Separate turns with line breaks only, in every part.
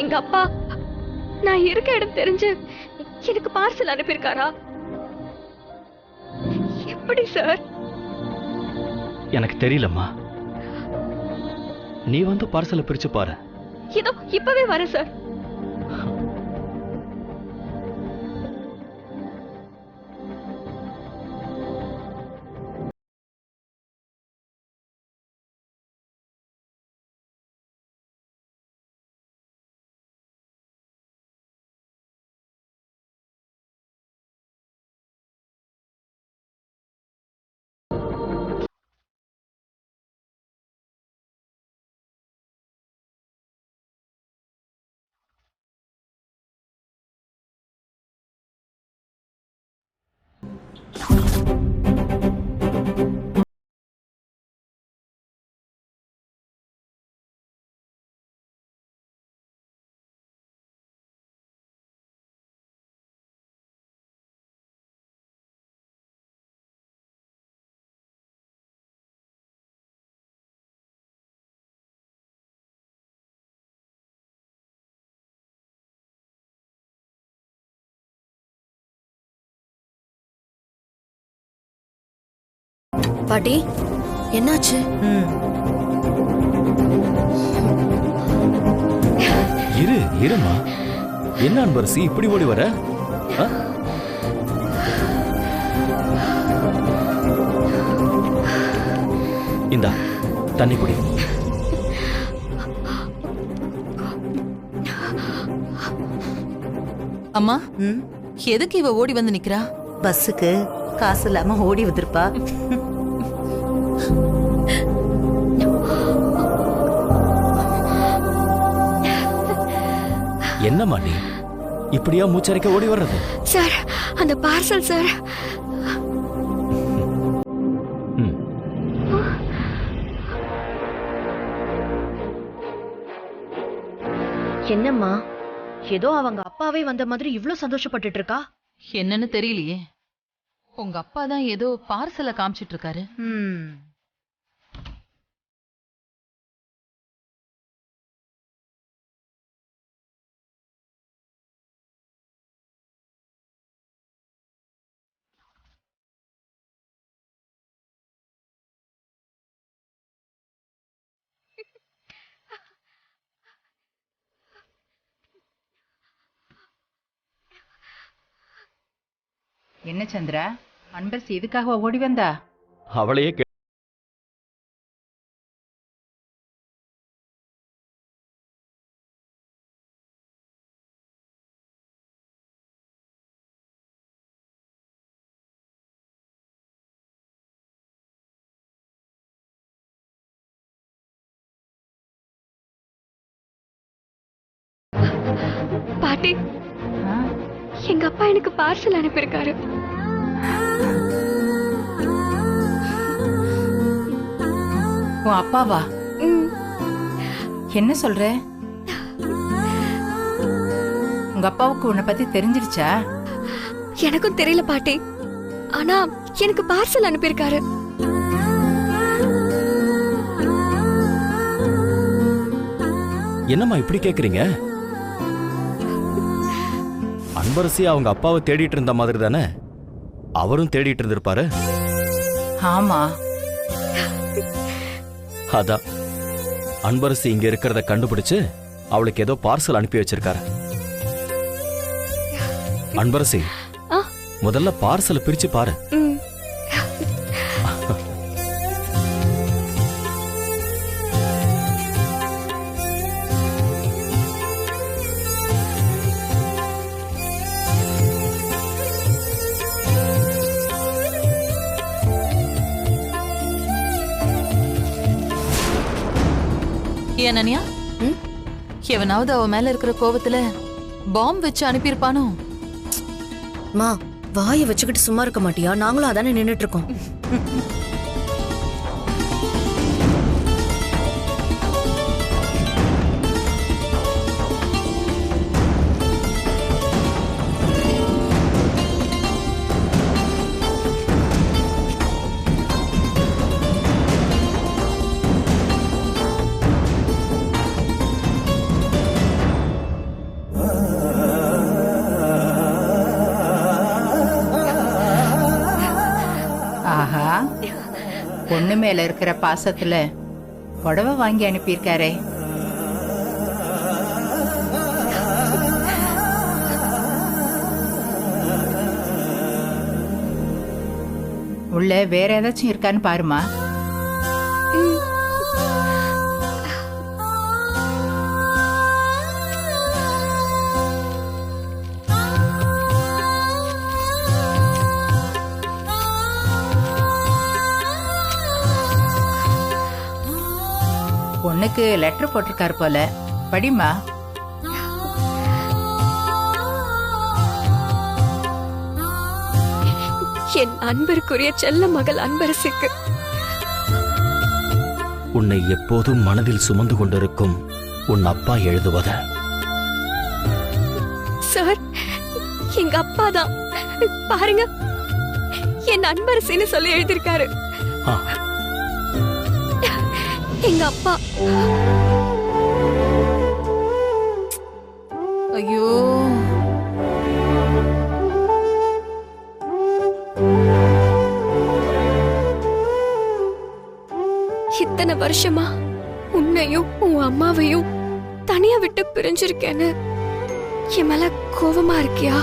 எங்க அப்பா நான் இருக்க இடம் தெரிஞ்சு எனக்கு பார்சல் அனுப்பியிருக்காரா? எப்படி சார்?
எனக்கு தெரியலம்மா. நீ வந்து பார்சலை பிரிச்சு பாரு.
இதோ இப்பவே வரேன் சார்.
பாட்டி, என்னாச்சு?
இருமா. என்ன அன்பரசி இப்படி ஓடி வர? இந்தா தண்ணி குடி.
அம்மா, எதுக்கு இவ ஓடி வந்து நிக்கிறா?
பஸ்ஸுக்கு காசு இல்லாம ஓடி வந்திருப்பா.
என்னம்மா நீ இப்படியா மூச்சரைக்க ஓடி வர்றது?
சார், அந்த பார்சல் சார்.
என்னம்மா, ஏதோ அவங்க அப்பாவே வந்த மாதிரி இவ்ளோ சந்தோஷப்பட்டுட்டு இருக்கா?
என்னன்னு தெரியலையே. உங்க அப்பா தான் ஏதோ பார்சலை காமிச்சிட்டு இருக்காரு.
என்ன சந்திரா, அன்பரசி எதுக்காக ஓடி வந்தா?
அவளையே
பாட்டி, எங்க அப்பா எனக்கு பார்சல் அனுப்பியிருக்காரு.
உன் அப்பாவா? என்ன சொல்ற? உங்க அப்பாவுக்கு உன்னை பத்தி தெரிஞ்சிருச்சா?
எனக்கும் தெரியல பாட்டி, ஆனா எனக்கு பார்சல் அனுப்பியிருக்காரு.
என்னம்மா இப்படி கேக்குறீங்க? அன்பரசி அவங்க அப்பாவை தேடிட்டு இருந்த மாதிரி தானே அவரும் தேடிட்டு இருந்திருப்பாரு.
ஆமா,
அதான் அன்பரசி இங்க இருக்கிறத கண்டுபிடிச்சு அவளுக்கு ஏதோ பார்சல் அனுப்பி வச்சிருக்காரு. அன்பரசி, முதல்ல பார்சலை பிரிச்சு பாரு.
ஏனன்யா, எவனாவது அவ மேல இருக்கிற கோவத்துல பாம்பு வச்சு அனுப்பியிருப்பானோ?
மா, வாயை வச்சுக்கிட்டு சும்மா இருக்க மாட்டியா? நாங்களும் அதானே நின்னுட்டு இருக்கோம்.
பொண்ணு மேல இருக்கிற பாசத்துல புடவை வாங்கி அனுப்பியிருக்காரே. உள்ள வேற ஏதாச்சும் இருக்கான்னு பாருமா. பொண்ணுக்கு லெட்டர் போட்டிருக்காரு போல, படிமா.
என் அன்பருக்குரிய செல்ல மகள் அன்பரசுக்கு.
உன்னை எப்போதும் மனதில் சுமந்து கொண்டிருக்கும் உன் அப்பா எழுதுவத.
சார், எங்க அப்பா தான் பாருங்க, என் அன்பரசின்னு சொல்லி எழுதியிருக்காரு.
ஆ,
எங்க அப்பா.
ஐயோ,
இத்தனை வருஷமா உன்னையும் உன் அம்மாவையும் தனியா விட்டு பிரிஞ்சிருக்கேன்னு என் மேல கோவமா இருக்கியா?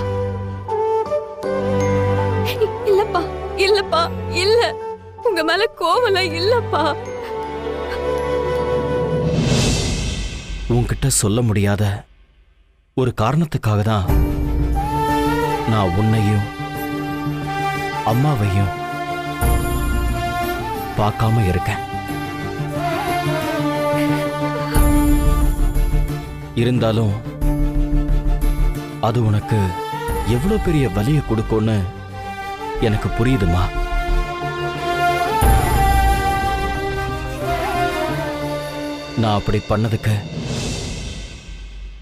இல்லப்பா, இல்லப்பா, இல்ல, உங்க மேல கோவம் இல்லப்பா.
உன்கிட்ட சொல்ல முடியாத ஒரு காரணத்துக்காக தான் நான் உன்னையும் அம்மாவையும் பார்க்காம இருக்கேன். இருந்தாலும் அது உனக்கு எவ்வளவு பெரிய வலியை கொடுக்கும்னு எனக்கு புரியுதுமா. நான் அப்படி பண்ணதுக்கு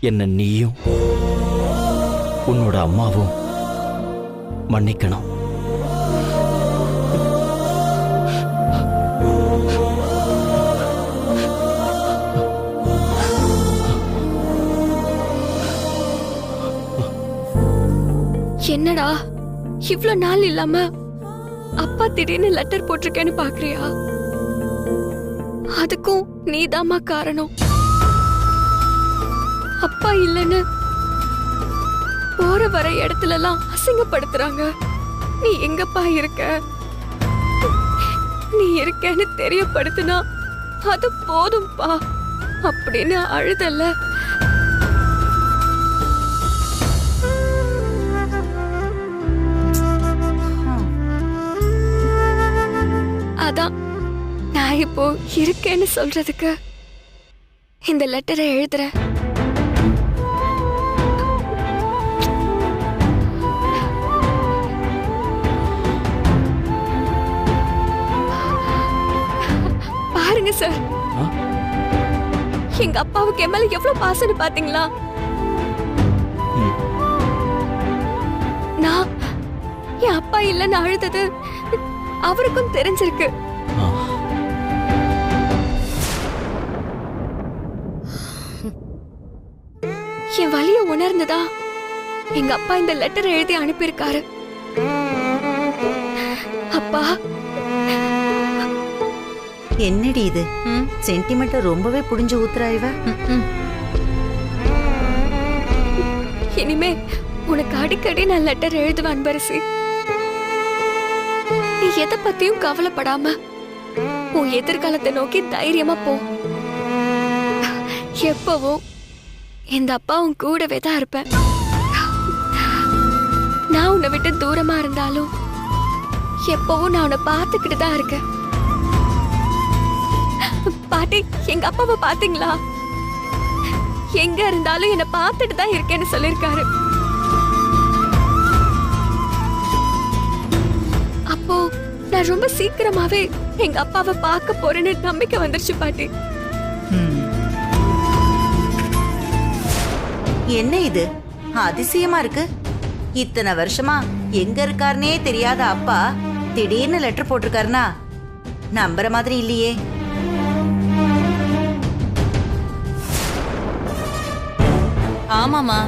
என்ன நீயும் உன்னோட அம்மாவும் மன்னிக்கணும்.
என்னடா இவ்ளோ நாள் இல்லாம அப்பா திடீர்னு லெட்டர் போட்டிருக்கேன்னு பாக்குறியா? அதுக்கும் நீதாம்மா காரணம். அப்பா இல்லைன்னு போற வர இடத்துல எல்லாம் அசிங்கப்படுத்துறாங்க. நீ எங்கப்பா இருக்க? நீ இருக்கேன்னு தெரியப்படுத்தினா அது போதும்பா அப்படின்னு அழுதல்ல. அதான் நான் இப்போ இருக்கேன்னு சொல்றதுக்கு இந்த லெட்டரை எழுதுறேன். பாருங்க சார், எங்க அப்பாவுக்கு என் மேல எவ்வளவு பாசம்னு பாத்தீங்களா? நான் என் அப்பா இல்லைன்னு அழுதது அவருக்கும் தெரிஞ்சிருக்கு. என் வலிய உணர்ந்ததா எங்க அப்பா இந்த லெட்டர் எழுதி அனுப்பியிருக்காரு. அப்பா,
என்னடி இது சென்டிமெண்ட் ரொம்பவே புடிஞ்சு ஊத்துறா இவ.
இனிமே உனக்கு அடிக்கடி நான் லெட்டர் எழுதுவேன் அன்பரசி. நீ எதை பத்தியும் கவலைப்படாம உன் எதிர்காலத்தை நோக்கி தைரியமா போ. எப்பவும் இந்த அப்பா உன் கூடவே தான் இருப்பேன். நான் உன்னை விட்டு தூரமா இருந்தாலும் எப்பவும் நான் உன்னை பார்த்துக்கிட்டு தான் இருக்கேன். பாட்டி, எங்க அப்பாவை பாத்தீங்களா? எங்க இருந்தாலும் என்னை பார்த்துட்டு தான் இருக்கேன்னு சொல்லிருக்காரு. அப்போ நான் ரொம்ப சீக்கிரமாவே எங்க அப்பாவை பார்க்க போறேன்னு நம்பிக்கை வந்துருச்சு பாட்டி.
என்ன இது அதிசயமா இருக்கு. இத்தனை வருஷமா எங்க இருக்காருனே தெரியாத அப்பா திடீர்னு லெட்டர் போட்டிருக்காருனா நம்புற மாதிரி இல்லையே.
ஆமாமா,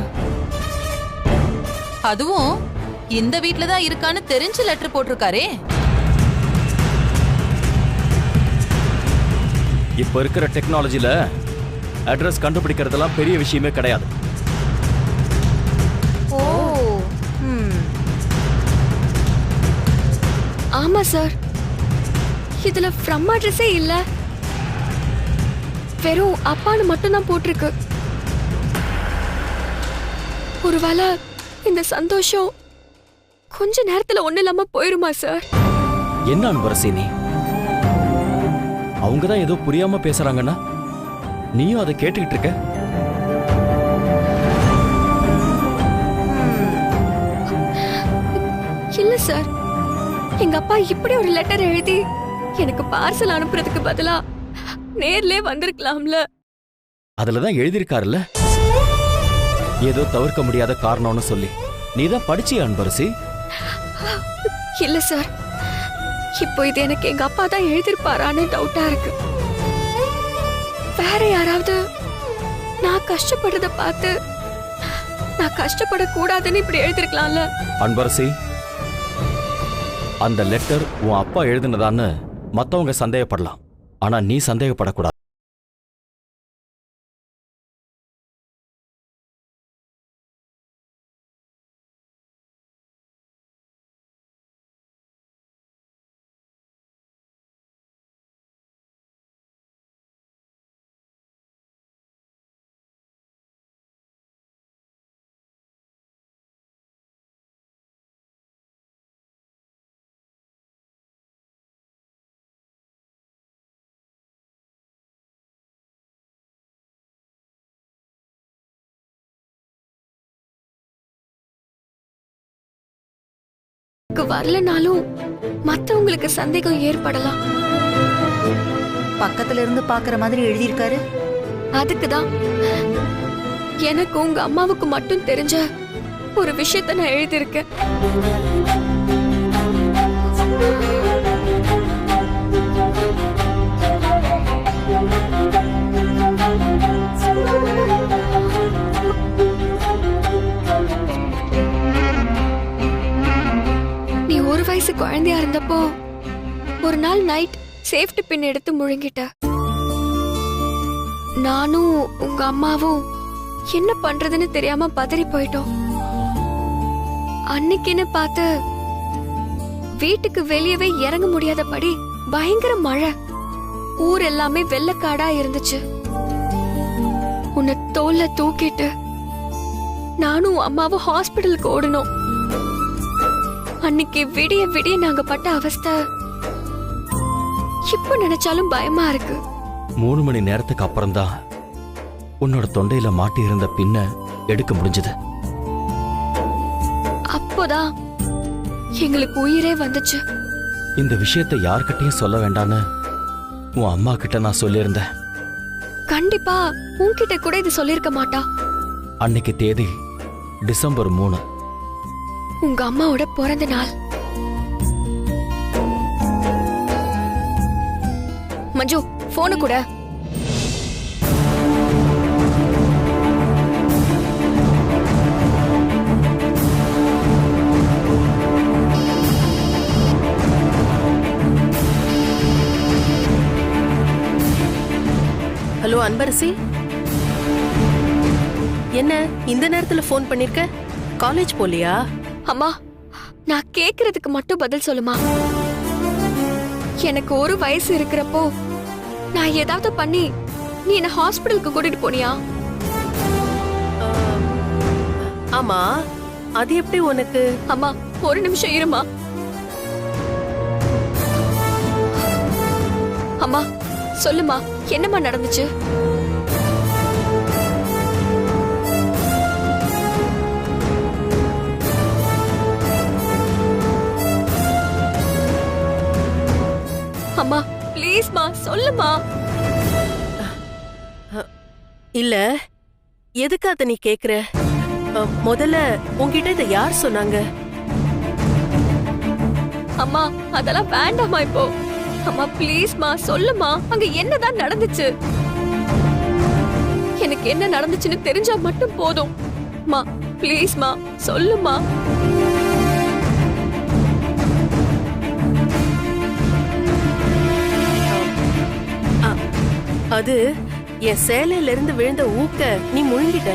அதுவும் இந்த வீட்ல தான் இருக்கான்னு தெரிஞ்சு லெட்டர் போட்டிருக்காரே.
இப்ப இருக்கிற டெக்னாலஜில அட்ரஸ் கண்டுபிடிக்கிறதெல்லாம் பெரிய விஷயமே கிடையாது.
ஓ ம்.
ஆமா சார், இதுல ஃப்ரம் அட்ரஸே இல்ல, வெறும் அப்பான்னு மட்டும்தான் போட்டிருக்கு. ஒருவேளை இந்த சந்தோஷம் கொஞ்ச நேரத்துல ஒண்ணு இல்லாம போயிருமா சார்?
என்ன அன்பரசி நீ? அவங்க தான் ஏதோ புரியாம பேசுறாங்கன்னா நீயும் அதை கேட்டுக்கிட்டு இருக்க.
இல்ல சார், எங்க அப்பா இப்படி ஒரு லெட்டர் எழுதி எனக்கு பார்சல் அனுப்புறதுக்கு பதிலா நேர்லயே வந்திருக்கலாம்ல.
அதுலதான் எழுதியிருக்காருல்ல, ஏதோ தவிர்க்க முடியாத காரணம்னு சொல்லி. நீதான் படிச்சியா அன்பரசி?
இல்ல சார், இப்போ இது எனக்கு எங்க அப்பா தான் எழுதிருப்பாரான்னு டவுட்டா இருக்கு. வேற யாராவது நான் கஷ்டப்படுறத பார்த்து நான் கஷ்டப்படக்கூடாதுன்னு இப்படி எழுதிருக்கலாம்ல.
அன்பரசி, அந்த லெட்டர் உன் அப்பா எழுதுனதான்னு மத்தவங்க சந்தேகப்படலாம், ஆனா நீ சந்தேகப்படக்கூடாது.
வரலனாலும் மத்தவங்களுக்கு சந்தேகம் ஏற்படலாம்.
பக்கத்துல இருந்து பாக்குற மாதிரி எழுதியிருக்காரு.
அதுக்குதான் எனக்கு உங்க அம்மாவுக்கு மட்டும் தெரிஞ்ச ஒரு விஷயத்த நான் எழுதியிருக்கேன். நீ ஒரு வயசு குழந்தையா இருந்தப்போ ஒரு நாள் நைட் சேஃப்டி பின் எடுத்து முழுங்கிட்ட. நானும் உங்க அம்மாவும் என்ன பண்றதுன்னு தெரியாம பதறி போயிட்டோம். அன்னைக்குன்னு பார்த்து வீட்டுக்கு வெளியவே இறங்க முடியாதபடி பயங்கர மழை, ஊர் எல்லாமே வெள்ளக்காடா இருந்துச்சு. உன்னை தோல்ல தூக்கிட்டு நானும் அம்மாவும் ஹாஸ்பிடலுக்கு ஓடணும். அன்னைக்கு விடிய விடிய நாங்க பட்ட அவஸ்தை இப்ப நினைச்சாலும் பயமா இருக்கு.
3 மணி நேரத்துக்கு அப்புறம்தான் உன்னோட தொண்டையில மாட்டி இருந்த பின்ன எடுக்க முடிஞ்சது.
அப்போதான் எங்களுக்கு உயிரே வந்துச்சு.
இந்த விஷயத்தை யார்கிட்டயும் சொல்ல வேண்டான்னு உன் அம்மா கிட்ட நான் சொல்லியிருந்தேன்.
கண்டிப்பா உன்கிட்ட கூட இது சொல்லிருக்க மாட்டா.
அன்னைக்கு தேதி டிசம்பர் 3,
உங்க அம்மாவோட பிறந்த நாள். மஞ்சு, போனு கூட.
ஹலோ அன்பரசி, என்ன இந்த நேரத்துல போன் பண்ணிருக்க? காலேஜ் போலியா?
அம்மா, நான் கேக்குறதுக்கு மட்டும் பதில் சொல்லுமா. எனக்கு ஒரு வயசு இருக்கிறப்போ நான் ஏதாவது பண்ணி நீ என்ன ஹாஸ்பிடலுக்கு கூட்டிட்டு போனியா?
ஆமா, அது எப்படி உனக்கு?
அம்மா, ஒரு நிமிஷம் இருமா. அம்மா சொல்லுமா, என்னம்மா நடந்துச்சு? அம்மா ப்ளீஸ்மா சொல்லுமா.
இல்ல, எதுக்கு அத நீ கேக்குற? முதல்ல உன்கிட்ட இத யார் சொன்னாங்க?
அம்மா அதெல்லாம் வேண்டாமா இப்போ. அம்மா ப்ளீஸ்மா சொல்லுமா, அங்க என்னதான் நடந்துச்சு? எனக்கு என்ன நடந்துச்சுன்னு தெரிஞ்சா மட்டும் போதும். மா ப்ளீஸ்மா சொல்லுமா.
அது என் சேலையில இருந்து விழுந்த ஊக்க நீ முழுங்கிட்ட.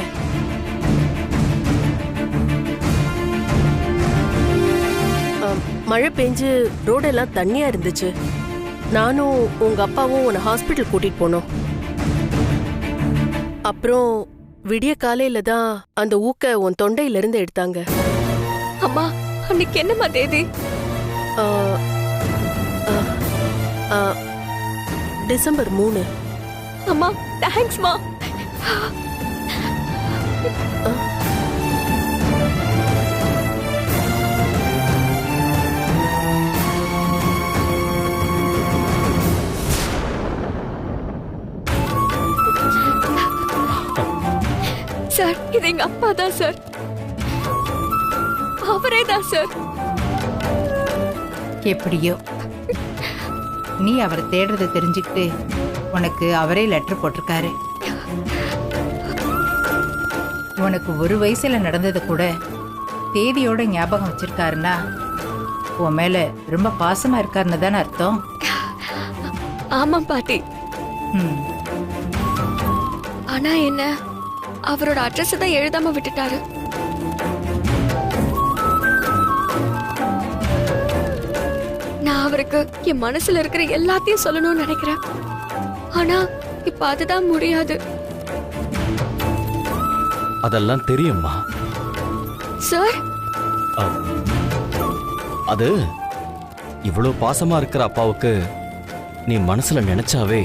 மழை பெஞ்சு ரோடெல்லாம் தண்ணியா இருந்துச்சு. நானும் உங்க அப்பாவும் உன்னை ஹாஸ்பிட்டல் கூட்டிட்டு போனோம். அப்புறம் விடிய காலையில தான் அந்த ஊக்க உன் தொண்டையில இருந்து எடுத்தாங்க.
அம்மா, அன்னைக்கு என்னம்மா தேதி?
ஆ, ஆ, ஆ, டிசம்பர் 3.
அம்மா, தேங்க்ஸ்மா. சார், இது எங்க அப்பா தான் சார். அவரே தான் சார்.
எப்படியோ நீ அவரை தேடுறதை தெரிஞ்சுக்கிட்டு உனக்கு அவரே லெட்டர் போட்டிருக்காரு. உனக்கு 1 வயசுல நடந்தது கூட தேதியோட ஞாபகம் வச்சிருக்காருன்னா உன் மேல ரொம்ப பாசமா இருக்காருன்னு தானே அர்த்தம்.
ஆமா பாட்டி.
ம்.
ஆனா என்ன, அவரோட அட்ரஸ் தான் எழுதாம விட்டுட்டாரு. நான் அவருக்கு என் மனசுல இருக்கிற எல்லாத்தையும் சொல்லணும்னு நினைக்கிறேன். ஆனா இப்ப அதுதான் முடியாது.
அதெல்லாம் தெரியும்மா.
சார்,
அது இவ்வளவு பாசமா இருக்கிற அப்பாவுக்கு நீ மனசுல நினைச்சாவே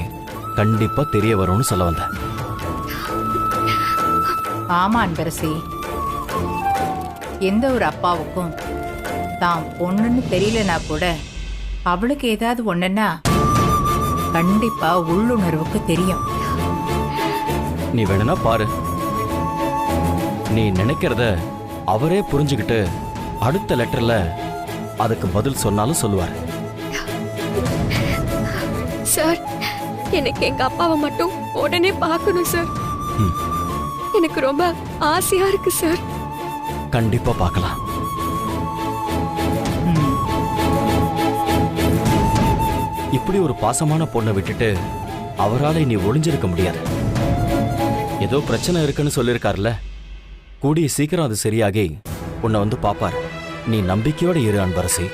கண்டிப்பா தெரிய வரும்னு சொல்ல வந்த.
ஆமா அன்பரசி, எந்த ஒரு அப்பாவுக்கும் தான் பொண்ணுன்னு தெரியலனா கூட அவளுக்கு ஏதாவது ஒண்ணுன்னா கண்டிப்பா உள்ளுணர்வுக்கு தெரியும்.
நீ வேணும்னா பாரு, நீ நினைக்கிறத அவரே புரிஞ்சுக்கிட்டு அடுத்த லெட்டர்ல அதுக்கு பதில் சொன்னாலும் சொல்லுவார்.
சார், எனக்கு எங்க அப்பாவை மட்டும் உடனே பார்க்கணும் சார்.
ம்.
எனக்கு ரொம்ப ஆசையா இருக்கு சார்.
கண்டிப்பா பார்க்கலாம்.
ம்.
இப்படி ஒரு பாசமான பொண்ணை விட்டுட்டு அவரால நீ ஒளிஞ்சிருக்க முடியாது. ஏதோ பிரச்சனை இருக்குன்னு சொல்லிருக்காருல, கூடிய சீக்கிரம் அது சரியாகி உன்னை வந்து பாப்பார். நீ நம்பிக்கையோட இரு அன்பரசி.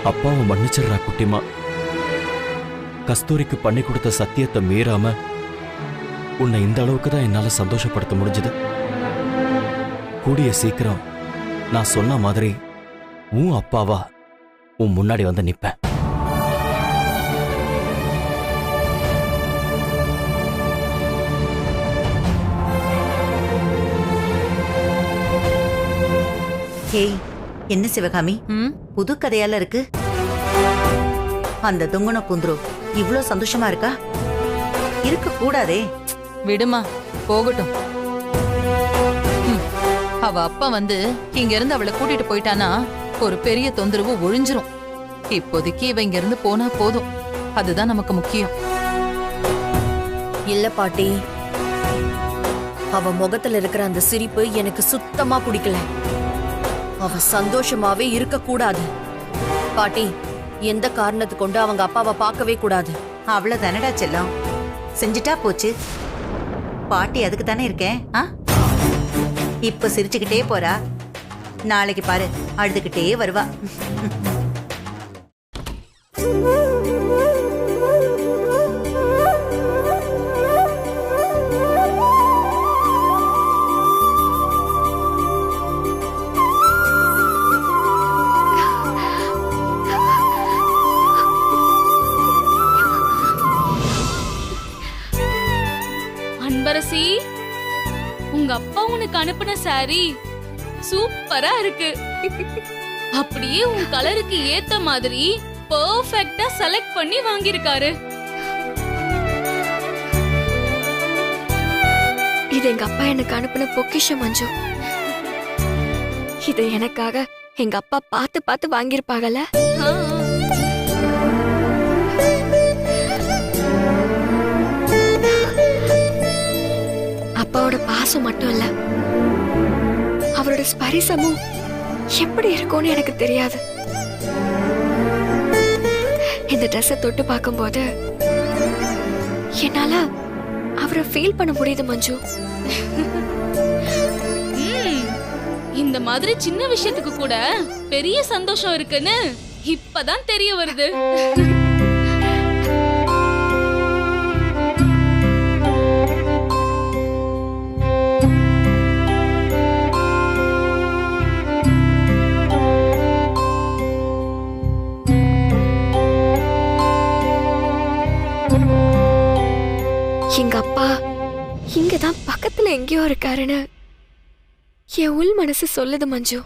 அப்பாவை மன்னிச்சிடுறா குட்டிமா. கஸ்தூரிக்கு பண்ணி கொடுத்த சத்தியத்தை மீறாம உன்னை இந்த அளவுக்கு தான் என்னால சந்தோஷப்படுத்த முடிஞ்சது. கூடிய சீக்கிரம் நான் சொன்ன மாதிரி உன் அப்பாவா உன் முன்னாடி வந்து நிப்பேன்.
ஹேய், என்ன சிவகாமி, புது கதையால இருக்கு? அந்த தொங்குன குந்துரு இவ்ளோ சந்தோஷமா இருக்கா? இருக்க கூடாதே.
விடுமா, போகட்டும். அவ அப்பா வந்து இங்க இருந்து அவளை கூட்டிட்டு போயிட்டானா ஒரு பெரிய தொந்தரவு ஒழிஞ்சிரும். இப்போதைக்கு இவ இங்க இருந்து போனா போதும், அதுதான் நமக்கு முக்கியம்.
இல்ல பாட்டி, அவ முகத்துல இருக்கிற அந்த சிரிப்பு எனக்கு சுத்தமா பிடிக்கல. அவ சந்தோஷமாவே இருக்க கூடாது. பாட்டி, எந்த காரணத்தை கொண்டு அவங்க அப்பாவை பார்க்கவே கூடாது.
அவ்வளவு தானடா செல்லம், செஞ்சுட்டா போச்சு. பாட்டி அதுக்கு தானே இருக்கேன். இப்ப சிரிச்சுக்கிட்டே போறா, நாளைக்கு பாரு அழுதுகிட்டே வருவா.
அன்பரசி, உங்க அப்பா உனக்கு அனுப்பின சாரி சூப்பரா இருக்கு. அப்படியே உன் கலருக்கு ஏத்த மாதிரி பெர்ஃபெக்ட்டா செலக்ட் பண்ணி வாங்கியிருக்காரு.
இது எங்க அப்பா எனக்கு அனுப்பின பொக்கிஷம் மஞ்சு. இதை எனக்காக எங்க அப்பா பார்த்து பார்த்து வாங்கியிருப்பாங்கல்ல.
ஆ,
அப்பாவோட பாசம் மட்டும் இல்ல, அவரோட ஸ்பரிசமும் எப்படி இருக்கும்னு எனக்கு தெரியாது. இந்த ட்ரெஸ்ஸை தொட்டு பார்க்கும்போது என்னால அவரை ஃபீல் பண்ண முடியுது மஞ்சு.
ம், இந்த மாதிரி சின்ன விஷயத்துக்கு கூட பெரிய சந்தோஷம் இருக்குன்னு இப்பதான் தெரிய வருது.
எங்க அப்பா இங்கதான் பக்கத்துல எங்கேயோ இருக்காருன்னு என் உள் மனசு சொல்லுது மஞ்சு.